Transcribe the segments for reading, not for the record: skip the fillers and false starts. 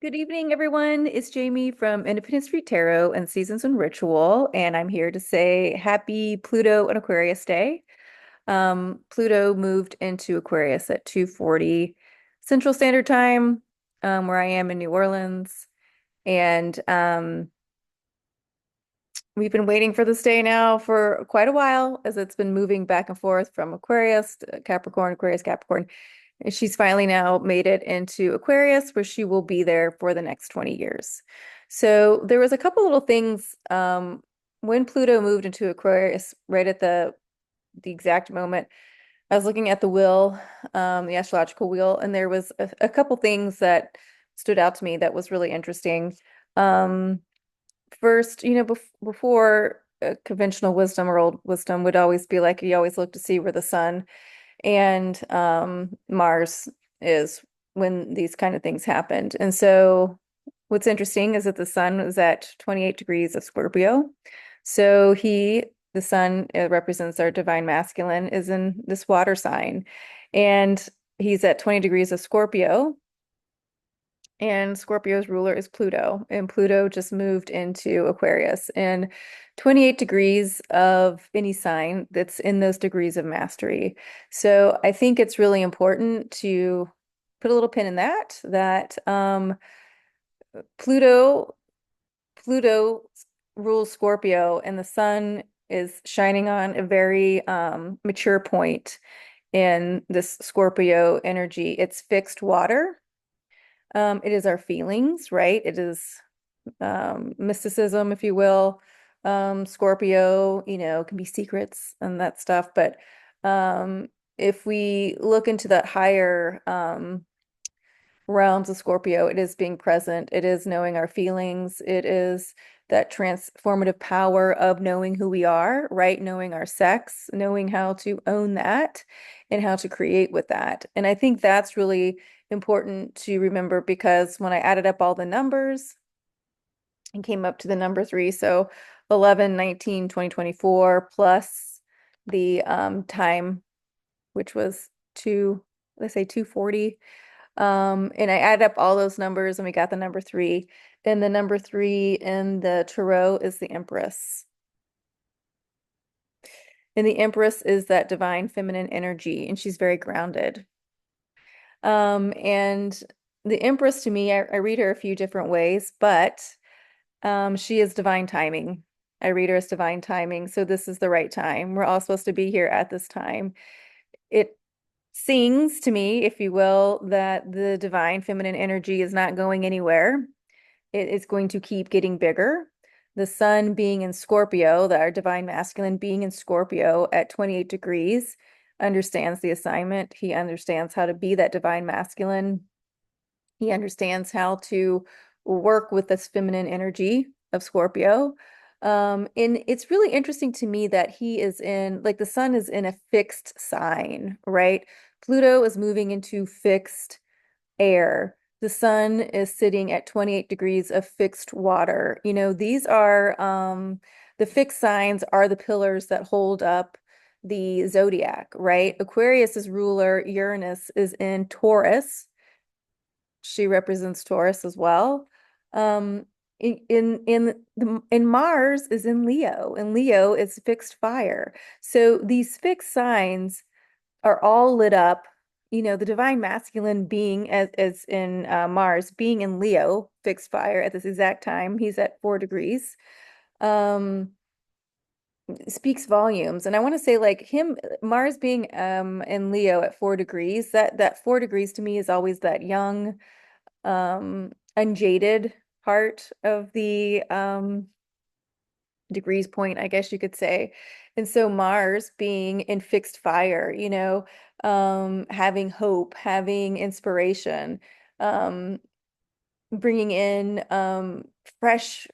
Good evening, everyone. It's Jamie from Independent Street Tarot and Seasons and Ritual, and I'm here to say happy Pluto and Aquarius Day. Pluto moved into Aquarius at 2:40 Central Standard Time, where I am in New Orleans, and we've been waiting for this day now for quite a while, as it's been moving back and forth from Aquarius to Capricorn, Aquarius, Capricorn. And she's finally now made it into Aquarius, where she will be there for the next 20 years. So there was a couple little things when Pluto moved into Aquarius, right at the exact moment. I was looking at the wheel, the astrological wheel, and there was a couple things that stood out to me that was really interesting. Um, First, before conventional wisdom or old wisdom would always be like you always look to see where the sun and Mars is when these kind of things happened. And so what's interesting is that the sun was at 28 degrees of Scorpio. So the sun, represents our divine masculine, is in this water sign. And he's at 20 degrees of Scorpio. And Scorpio's ruler is Pluto, and Pluto just moved into Aquarius. And 28 degrees of any sign that's in those degrees of mastery. So I think it's really important to put a little pin in that Pluto Pluto rules Scorpio, and the sun is shining on a very mature point in this Scorpio energy. It's fixed water. It is our feelings, right? It is mysticism, if you will. Scorpio, can be secrets and that stuff. But if we look into that higher realms of Scorpio, it is being present. It is knowing our feelings. It is that transformative power of knowing who we are, right? Knowing our sex, knowing how to own that and how to create with that. And I think that's really important to remember because when I added up all the numbers and came up to the number three, so 11, 19, 20, 24 plus the time, which was let's say 2:40. And I added up all those numbers and we got the number three. And the number three in the tarot is the Empress. And the Empress is that divine feminine energy, and she's very grounded. And the Empress to me, I read her a few different ways, but she is divine timing. I read her as divine timing. So this is the right time. We're all supposed to be here at this time. It sings to me, if you will, that the divine feminine energy is not going anywhere. It is going to keep getting bigger. The sun being in Scorpio, our divine masculine being in Scorpio at 28 degrees, understands the assignment. He understands how to be that divine masculine. He understands how to work with this feminine energy of Scorpio. And it's really interesting to me that he is in, like the sun is in a fixed sign, right? Pluto is moving into fixed air. The sun is sitting at 28 degrees of fixed water. These are the fixed signs are the pillars that hold up the zodiac, right? Aquarius's ruler, Uranus, is in Taurus. She represents Taurus as well. Um, in Mars is in Leo, and Leo is fixed fire. So these fixed signs are all lit up. The divine masculine being as in Mars, being in Leo, fixed fire at this exact time. He's at 4 degrees. Um, speaks volumes. And I want to say like him, Mars being in Leo at 4 degrees, that 4 degrees to me is always that young, unjaded part of the degrees point, I guess you could say. And so Mars being in fixed fire, having hope, having inspiration, um, bringing in fresh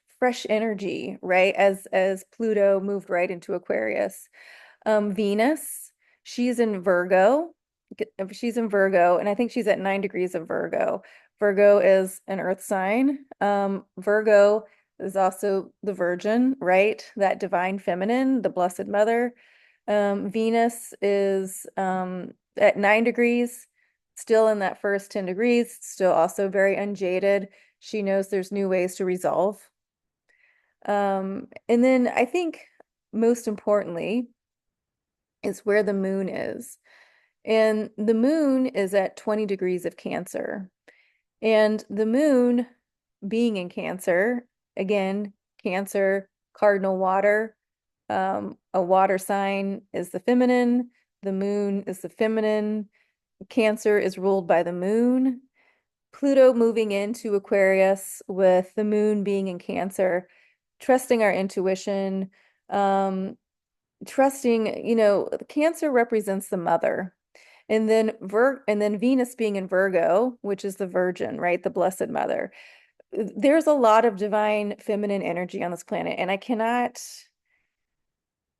energy, right? As Pluto moved right into Aquarius. Venus, she's in Virgo. She's in Virgo, and I think she's at 9 degrees of Virgo. Virgo is an earth sign. Virgo is also the Virgin, right? That divine feminine, the Blessed Mother. Venus is at 9 degrees, still in that first 10 degrees, still also very unjaded. She knows there's new ways to resolve. And then I think most importantly is where the moon is. And the moon is at 20 degrees of Cancer. And the moon being in Cancer, again, Cancer, cardinal water, a water sign is the feminine, the moon is the feminine, Cancer is ruled by the moon. Pluto moving into Aquarius with the moon being in Cancer, trusting our intuition, trusting, Cancer represents the mother. And then Venus being in Virgo, which is the Virgin, right? The Blessed Mother. There's a lot of divine feminine energy on this planet, and I cannot,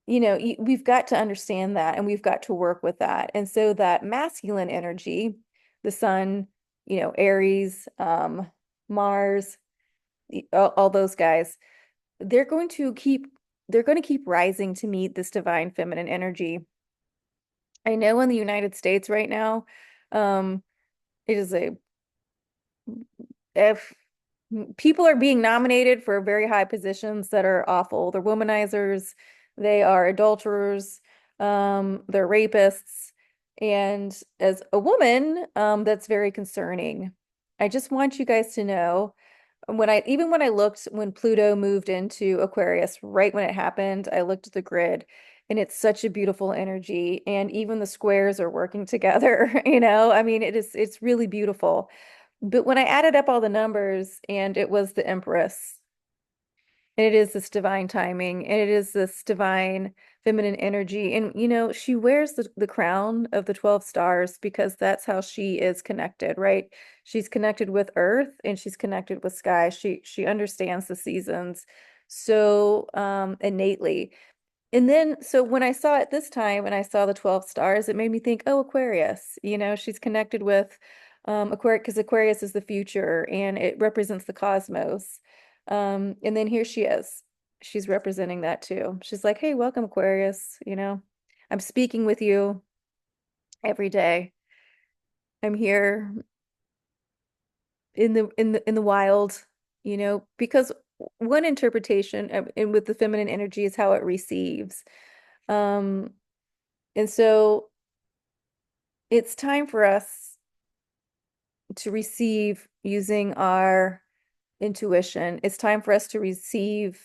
we've got to understand that and we've got to work with that. And so that masculine energy, the sun, Aries, Mars, all those guys, they're going to keep they're going to keep rising to meet this divine feminine energy. I know in the United States right now, it is a if people are being nominated for very high positions that are awful. They're womanizers, they are adulterers, they're rapists. And as a woman, that's very concerning. I just want you guys to know when I looked when Pluto moved into Aquarius, right when it happened, I looked at the grid and it's such a beautiful energy. And even the squares are working together, I mean, it's really beautiful. But when I added up all the numbers and it was the Empress, and it is this divine timing, and it is this divine feminine energy. And, she wears the crown of the 12 stars because that's how she is connected, right? She's connected with Earth and she's connected with sky. She understands the seasons so innately. And then, so when I saw it this time and I saw the 12 stars, it made me think, oh, Aquarius, she's connected with Aquarius because Aquarius is the future and it represents the cosmos. And then here she is. She's representing that too. She's like, hey, welcome, Aquarius. I'm speaking with you every day. I'm here in the wild, because one interpretation and with the feminine energy is how it receives. Um, And so it's time for us to receive using our intuition. It's time for us to receive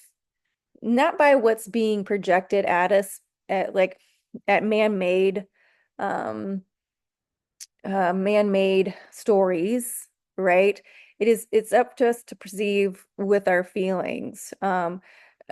not by what's being projected at us at um man-made stories, right? It's up to us to perceive with our feelings,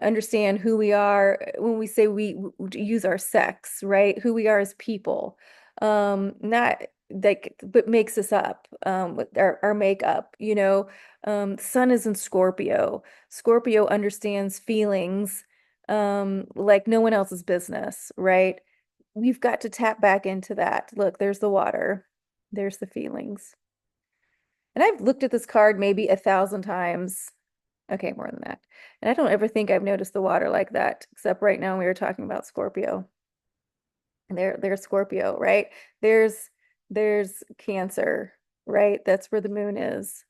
understand who we are when we say we use our sex, right? Who we are as people, not like but makes us up, with our makeup, Sun is in Scorpio. Scorpio understands feelings, like no one else's business, right? We've got to tap back into that. Look, there's the water. There's the feelings. And I've looked at this card maybe 1,000 times. Okay, more than that. And I don't ever think I've noticed the water like that, except right now we were talking about Scorpio. And there's Scorpio, right? There's Cancer, right? That's where the moon is.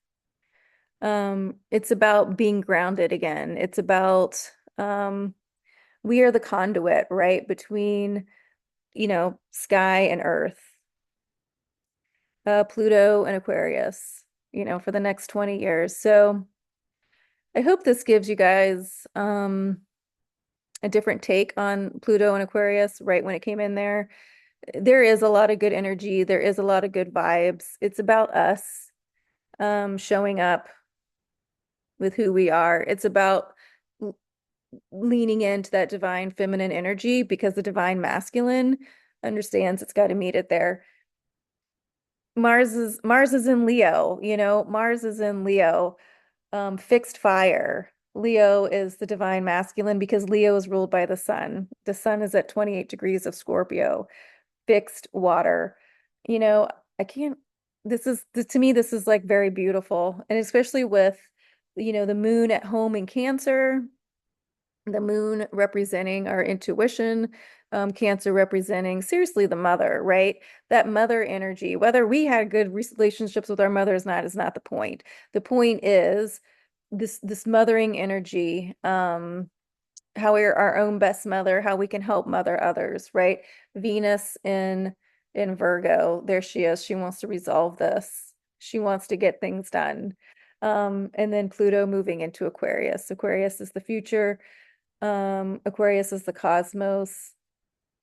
It's about being grounded again. It's about we are the conduit, right? Between, sky and earth. Pluto and Aquarius, for the next 20 years. So I hope this gives you guys a different take on Pluto and Aquarius right when it came in there. There is a lot of good energy. There is a lot of good vibes. It's about us showing up with who we are. It's about leaning into that divine feminine energy because the divine masculine understands it's got to meet it there. Mars is in Leo, Mars is in Leo, fixed fire. Leo is the divine masculine because Leo is ruled by the sun. The sun is at 28 degrees of Scorpio, fixed water. You know, I can't, to me, this is like very beautiful. And especially with, the moon at home in Cancer, The moon representing our intuition, Cancer representing seriously the mother, right? That mother energy, whether we had good relationships with our mother is not the point. The point is this mothering energy, how we're our own best mother, how we can help mother others, right? Venus in Virgo, there she is. She wants to resolve this. She wants to get things done. And then Pluto moving into Aquarius. Aquarius is the future. Aquarius is the cosmos,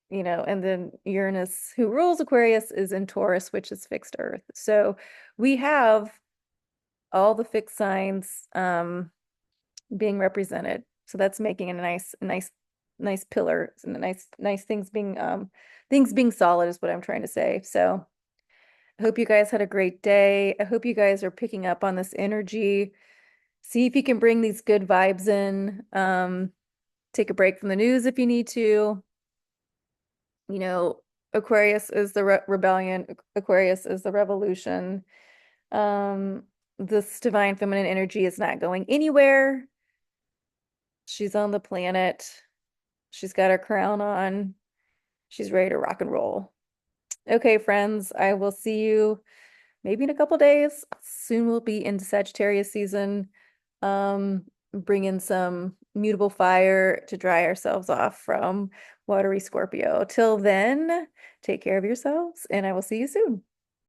and then Uranus, who rules Aquarius, is in Taurus, which is fixed Earth. So we have all the fixed signs being represented. So that's making nice pillar, and nice things being solid is what I'm trying to say. So I hope you guys had a great day. I hope you guys are picking up on this energy. See if you can bring these good vibes in. Take a break from the news if you need to. You know, Aquarius is the rebellion. Aquarius is the revolution. Um, this divine feminine energy is not going anywhere. She's on the planet. She's got her crown on. She's ready to rock and roll. Okay, friends, I will see you maybe in a couple days. Soon we'll be into Sagittarius season. Bring in some mutable fire to dry ourselves off from watery Scorpio. Till then, take care of yourselves, and I will see you soon.